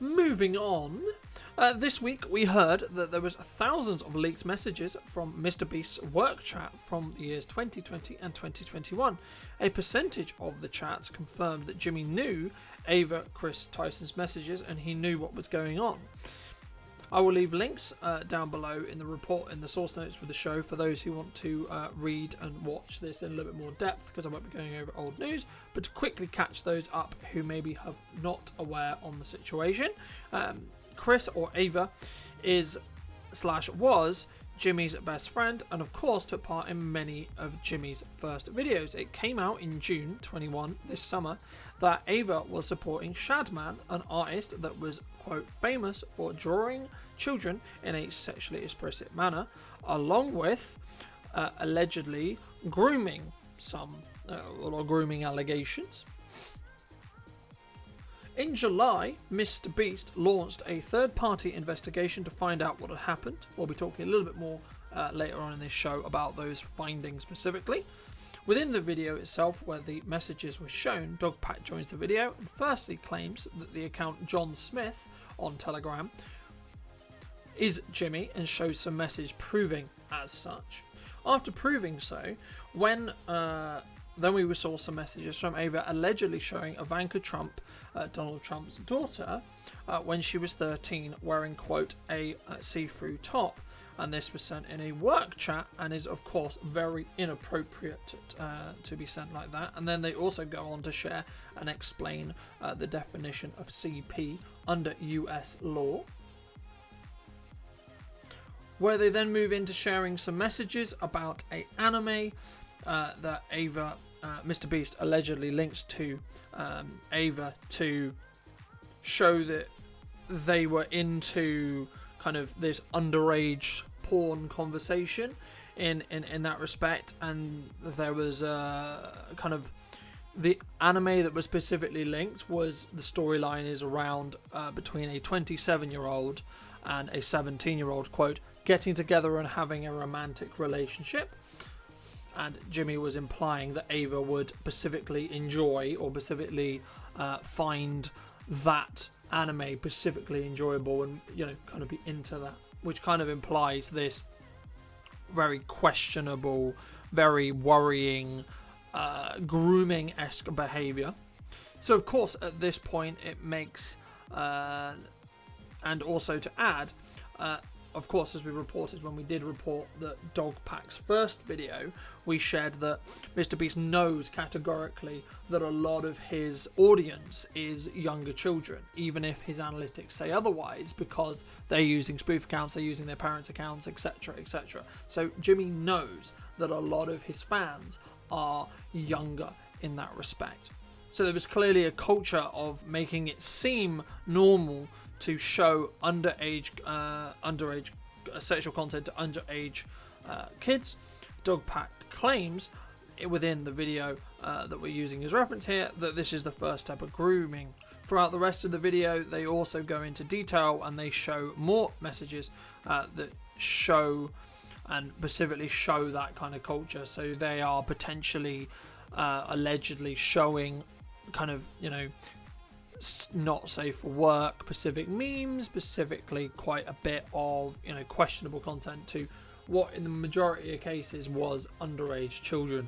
Moving on. This week we heard that there was thousands of leaked messages from MrBeast's work chat from the years 2020 and 2021. A percentage of the chats confirmed that Jimmy knew Ava Chris Tyson's messages and he knew what was going on. I will leave links down below in the report, in the source notes for the show, for those who want to read and watch this in a little bit more depth, because I won't be going over old news, but to quickly catch those up who maybe have not aware on the situation. Chris, or Ava, was Jimmy's best friend, and of course took part in many of Jimmy's first videos. It came out in June 21 this summer that Ava was supporting Shadman, an artist that was, quote, famous for drawing children in a sexually explicit manner, along with allegedly grooming or grooming allegations. In July, MrBeast launched a third-party investigation to find out what had happened. We'll be talking a little bit more later on in this show about those findings specifically. Within the video itself, where the messages were shown, Dogpack joins the video and firstly claims that the account John Smith on Telegram is Jimmy and shows some message proving as such. After proving so, then we saw some messages from Ava allegedly showing Ivanka Trump, Donald Trump's daughter, when she was 13, wearing, quote, a see-through top. And this was sent in a work chat and is, of course, very inappropriate to be sent like that. And then they also go on to share and explain the definition of CP under US law, where they then move into sharing some messages about an anime that Ava, MrBeast allegedly links to Ava to show that they were into kind of this underage porn conversation in that respect, and there was kind of the anime that was specifically linked was the storyline is around between a 27-year-old and a 17-year-old, quote, getting together and having a romantic relationship. And Jimmy was implying that Ava would specifically enjoy or specifically find that anime specifically enjoyable and, you know, kind of be into that, which kind of implies this very questionable, very worrying, grooming-esque behavior. So, of course, at this point, it makes, and also to add, of course, as we reported when we did report that Dogpack's first video, we shared that MrBeast knows categorically that a lot of his audience is younger children, even if his analytics say otherwise, because they're using spoof accounts, they're using their parents' accounts, etc., etc. So Jimmy knows that a lot of his fans are younger in that respect. So there was clearly a culture of making it seem normal to show underage sexual content to underage kids. Dogpack claims within the video that we're using as reference here that this is the first step of grooming. Throughout the rest of the video, they also go into detail and they show more messages that show and specifically show that kind of culture. So they are potentially allegedly showing kind of, you know, not safe for work specific memes, specifically quite a bit of, you know, questionable content to what in the majority of cases was underage children.